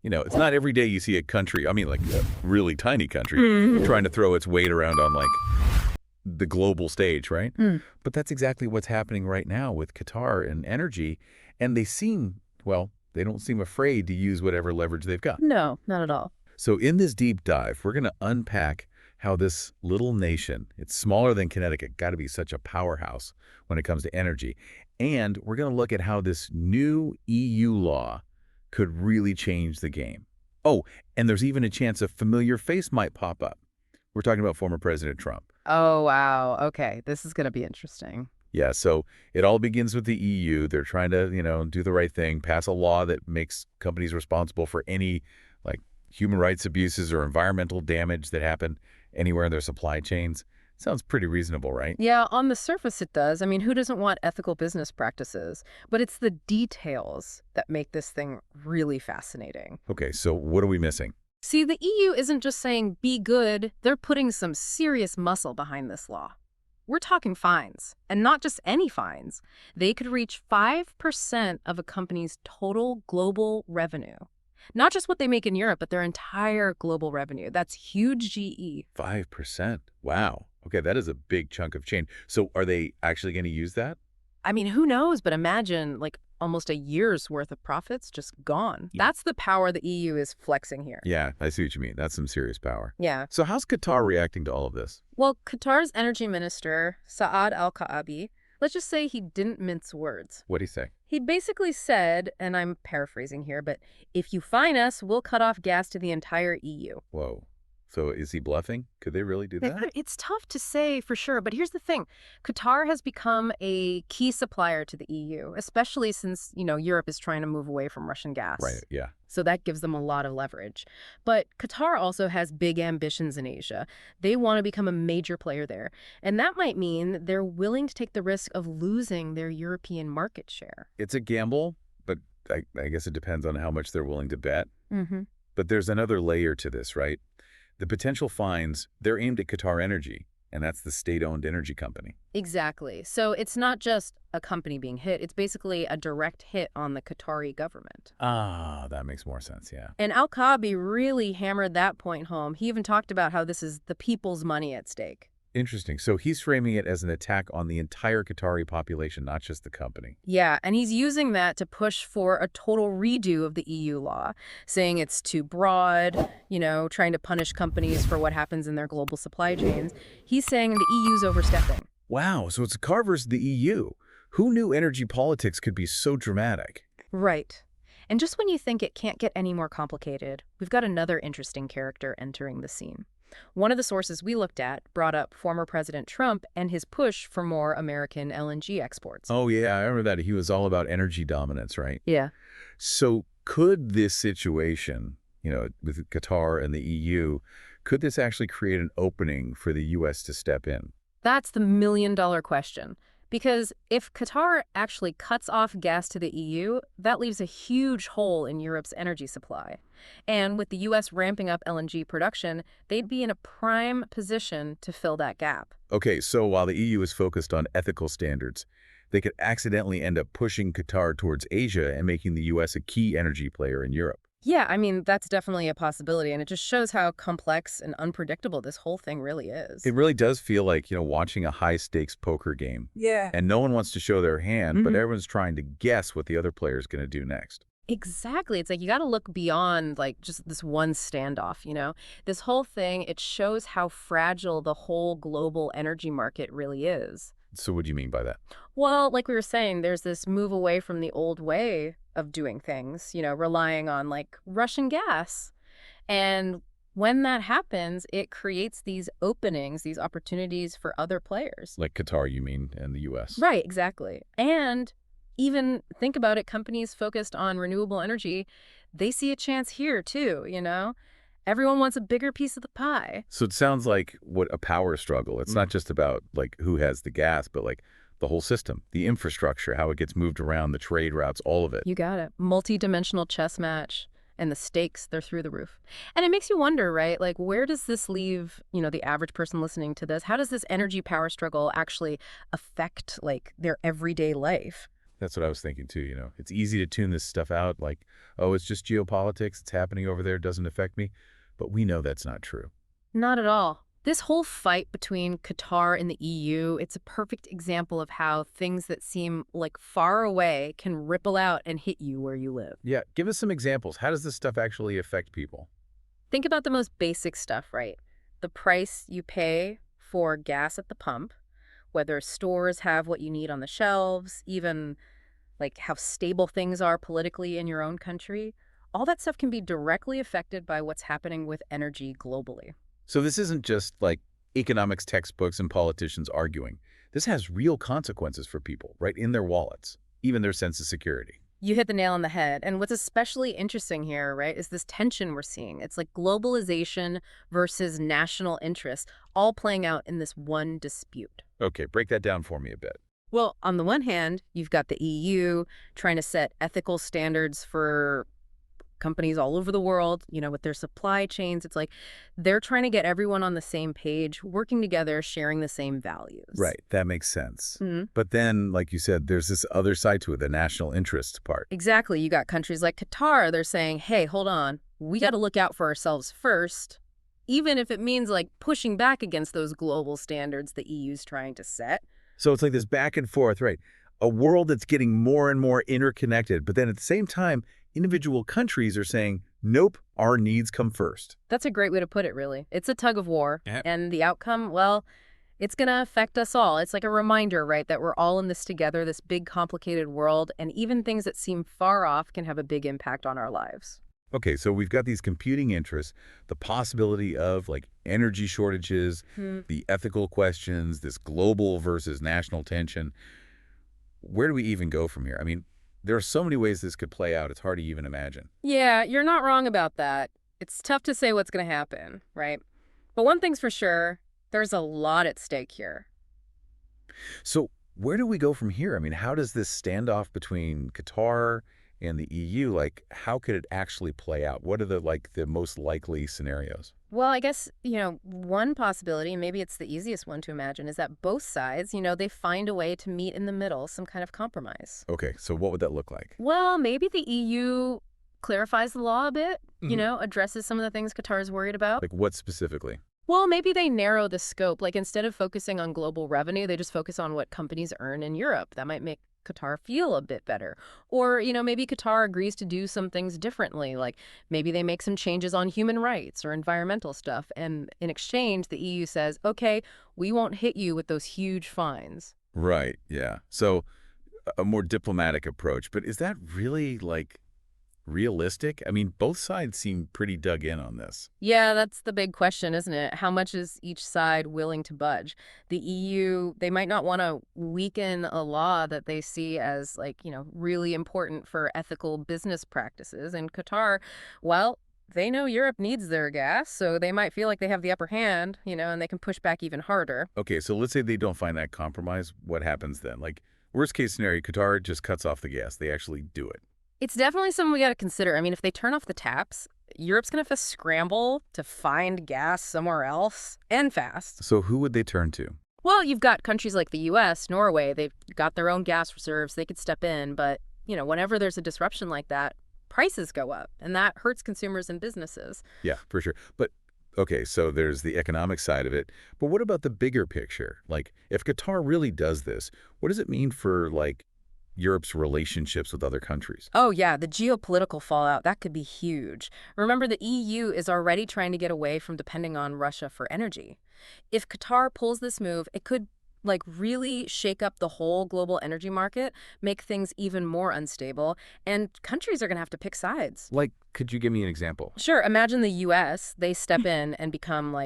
It's not every day you see a country, I mean, like a really tiny country, trying to throw its weight around on like the global stage, right? But that's exactly what's happening right now with Qatar and energy. And they don't seem afraid to use whatever leverage they've got. No, not at all. So in this deep dive, we're going to unpack how this little nation, it's smaller than Connecticut, got to be such a powerhouse when it comes to energy. And we're going to look at how this new EU law could really change the game. Oh, and there's even a chance a familiar face might pop up. We're talking about former President Trump. Oh, wow. Okay, this is going to be interesting. Yeah, so it all begins with the EU. They're trying to, do the right thing, pass a law that makes companies responsible for any, like, human rights abuses or environmental damage that happen anywhere in their supply chains. Sounds pretty reasonable, right? Yeah, on the surface it does. I mean, who doesn't want ethical business practices? But it's the details that make this thing really fascinating. Okay, so what are we missing? See, the EU isn't just saying, be good. They're putting some serious muscle behind this law. We're talking fines, and not just any fines. They could reach 5% of a company's total global revenue. Not just what they make in Europe, but their entire global revenue. That's huge GE. 5%? Wow. Okay, that is a big chunk of change. So are they actually going to use that? I mean, who knows? But imagine, like, almost a year's worth of profits just gone. Yeah. That's the power the EU is flexing here. Yeah, I see what you mean. That's some serious power. Yeah. So how's Qatar reacting to all of this? Well, Qatar's energy minister, Saad al-Kaabi, let's just say he didn't mince words. What'd he say? He basically said, and I'm paraphrasing here, but if you fine us, we'll cut off gas to the entire EU. Whoa. So is he bluffing? Could they really do that? It's tough to say for sure, but here's the thing. Qatar has become a key supplier to the EU, especially since, Europe is trying to move away from Russian gas. Right, yeah. So that gives them a lot of leverage. But Qatar also has big ambitions in Asia. They want to become a major player there. And that might mean they're willing to take the risk of losing their European market share. It's a gamble, but I guess it depends on how much they're willing to bet. Mm-hmm. But there's another layer to this, right? The potential fines, they're aimed at Qatar Energy, and that's the state-owned energy company. Exactly. So it's not just a company being hit. It's basically a direct hit on the Qatari government. Ah, that makes more sense, yeah. And al-Kaabi really hammered that point home. He even talked about how this is the people's money at stake. Interesting. So he's framing it as an attack on the entire Qatari population, not just the company. Yeah, and he's using that to push for a total redo of the EU law, saying it's too broad, trying to punish companies for what happens in their global supply chains. He's saying the EU's overstepping. Wow, so it's Qatar versus the EU. Who knew energy politics could be so dramatic? Right. And just when you think it can't get any more complicated, we've got another interesting character entering the scene. One of the sources we looked at brought up former President Trump and his push for more American LNG exports. Oh, yeah, I remember that. He was all about energy dominance, right? Yeah. So could this situation, with Qatar and the EU, could this actually create an opening for the U.S. to step in? That's the million-dollar question. Because if Qatar actually cuts off gas to the EU, that leaves a huge hole in Europe's energy supply. And with the U.S. ramping up LNG production, they'd be in a prime position to fill that gap. Okay, so while the EU is focused on ethical standards, they could accidentally end up pushing Qatar towards Asia and making the U.S. a key energy player in Europe. Yeah, I mean, that's definitely a possibility, and it just shows how complex and unpredictable this whole thing really is. It really does feel like, watching a high-stakes poker game. Yeah. And no one wants to show their hand, but everyone's trying to guess what the other player is going to do next. Exactly. It's like you got to look beyond, like, just this one standoff, This whole thing, it shows how fragile the whole global energy market really is. So what do you mean by that? Well, like we were saying, there's this move away from the old way of doing things, relying on like Russian gas. And when that happens, it creates these openings, these opportunities for other players. Like Qatar, you mean, and the U.S. Right, exactly. And even think about it, companies focused on renewable energy, they see a chance here too, Everyone wants a bigger piece of the pie. So it sounds like a power struggle. It's not just about like who has the gas, but like the whole system, the infrastructure, how it gets moved around, the trade routes, all of it. You got it. Multi-dimensional chess match. And the stakes, they're through the roof. And it makes you wonder, right? Like, where does this leave, the average person listening to this? How does this energy power struggle actually affect, like, their everyday life? That's what I was thinking too, It's easy to tune this stuff out like, oh, it's just geopolitics, it's happening over there, it doesn't affect me. But we know that's not true. Not at all. This whole fight between Qatar and the EU, it's a perfect example of how things that seem like far away can ripple out and hit you where you live. Yeah, give us some examples. How does this stuff actually affect people? Think about the most basic stuff, right? The price you pay for gas at the pump, whether stores have what you need on the shelves, even like how stable things are politically in your own country. All that stuff can be directly affected by what's happening with energy globally. So this isn't just like economics textbooks and politicians arguing. This has real consequences for people, right, in their wallets, even their sense of security. You hit the nail on the head. And what's especially interesting here, right, is this tension we're seeing. It's like globalization versus national interest, all playing out in this one dispute. Okay, break that down for me a bit. Well, on the one hand, you've got the EU trying to set ethical standards for companies all over the world, with their supply chains. It's like they're trying to get everyone on the same page, working together, sharing the same values. Right, that makes sense. Mhm. But then, like you said, there's this other side to it, the national interest part. Exactly. You got countries like Qatar, they're saying, hey, hold on, we got to look out for ourselves first, even if it means like pushing back against those global standards the EU's trying to set. So it's like this back and forth, right? A world that's getting more and more interconnected, but then at the same time, individual countries are saying, nope, our needs come first. That's a great way to put it, really. It's a tug of war. Yep. And the outcome, well, it's going to affect us all. It's like a reminder, right, that we're all in this together, this big, complicated world, and even things that seem far off can have a big impact on our lives. Okay, so we've got these competing interests, the possibility of like energy shortages, the ethical questions, this global versus national tension. Where do we even go from here? I mean, there are so many ways this could play out, it's hard to even imagine. Yeah, you're not wrong about that. It's tough to say what's going to happen, right? But one thing's for sure, there's a lot at stake here. So where do we go from here? I mean, how does this standoff between Qatar and the EU, like, how could it actually play out? What are the most likely scenarios? Well, I guess, one possibility, and maybe it's the easiest one to imagine, is that both sides, they find a way to meet in the middle, some kind of compromise. Okay, so what would that look like? Well, maybe the EU clarifies the law a bit, addresses some of the things Qatar's worried about. Like what specifically? Well, maybe they narrow the scope. Like instead of focusing on global revenue, they just focus on what companies earn in Europe. That might make Qatar feel a bit better. Or, maybe Qatar agrees to do some things differently. Like maybe they make some changes on human rights or environmental stuff. And in exchange, the EU says, okay, we won't hit you with those huge fines. Right, yeah. So a more diplomatic approach. But is that really, like, realistic? I mean, both sides seem pretty dug in on this. Yeah, that's the big question, isn't it? How much is each side willing to budge? The EU, they might not want to weaken a law that they see as really important for ethical business practices. And Qatar, well, they know Europe needs their gas, so they might feel like they have the upper hand, and they can push back even harder. Okay, so let's say they don't find that compromise. What happens then? Like, worst case scenario, Qatar just cuts off the gas. They actually do it. It's definitely something we got to consider. I mean, if they turn off the taps, Europe's going to have to scramble to find gas somewhere else, and fast. So who would they turn to? Well, you've got countries like the U.S., Norway, they've got their own gas reserves. They could step in. But, whenever there's a disruption like that, prices go up, and that hurts consumers and businesses. Yeah, for sure. But, okay, so there's the economic side of it. But what about the bigger picture? Like, if Qatar really does this, what does it mean for, like, Europe's relationships with other countries? Oh, yeah, the geopolitical fallout, that could be huge. Remember, the EU is already trying to get away from depending on Russia for energy. If Qatar pulls this move, it could really shake up the whole global energy market, make things even more unstable, and countries are going to have to pick sides. Like, could you give me an example? Sure, imagine the US, they step in and become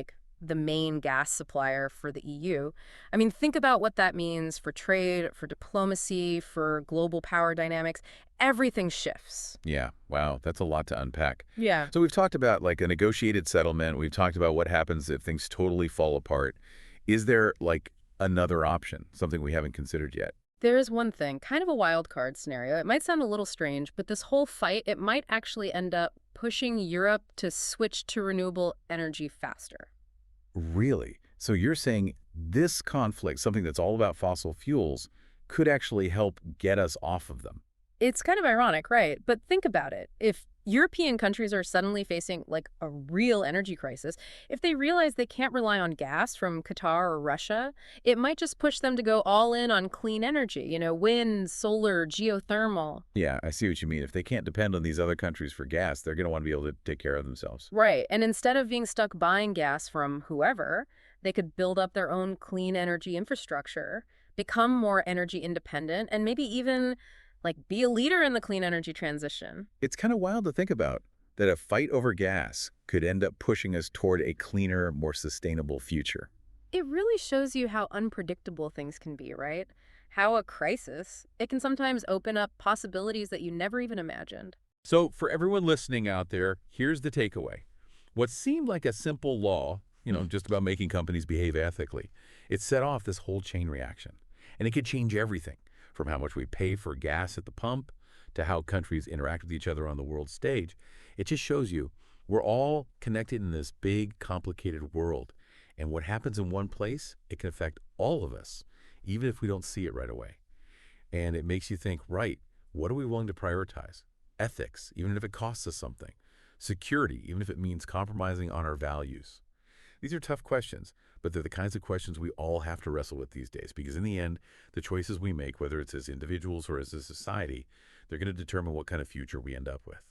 the main gas supplier for the EU. I mean, think about what that means for trade, for diplomacy, for global power dynamics. Everything shifts. Yeah, wow, that's a lot to unpack. Yeah. So we've talked about like a negotiated settlement. We've talked about what happens if things totally fall apart. Is there like another option, something we haven't considered yet? There is one thing, kind of a wild card scenario. It might sound a little strange, but this whole fight, it might actually end up pushing Europe to switch to renewable energy faster. Really? So you're saying this conflict, something that's all about fossil fuels, could actually help get us off of them. It's kind of ironic, right? But think about it. If European countries are suddenly facing like a real energy crisis, if they realize they can't rely on gas from Qatar or Russia, it might just push them to go all in on clean energy, wind, solar, geothermal. Yeah, I see what you mean. If they can't depend on these other countries for gas, they're going to want to be able to take care of themselves. Right. And instead of being stuck buying gas from whoever, they could build up their own clean energy infrastructure, become more energy independent, and maybe even like be a leader in the clean energy transition. It's kind of wild to think about that a fight over gas could end up pushing us toward a cleaner, more sustainable future. It really shows you how unpredictable things can be, right? How a crisis, it can sometimes open up possibilities that you never even imagined. So for everyone listening out there, here's the takeaway. What seemed like a simple law, just about making companies behave ethically, it set off this whole chain reaction. And it could change everything, from how much we pay for gas at the pump to how countries interact with each other on the world stage. It just shows you we're all connected in this big, complicated world. And what happens in one place, it can affect all of us, even if we don't see it right away. And it makes you think, right, what are we willing to prioritize? Ethics, even if it costs us something. Security, even if it means compromising on our values. These are tough questions, but they're the kinds of questions we all have to wrestle with these days, because in the end, the choices we make, whether it's as individuals or as a society, they're going to determine what kind of future we end up with.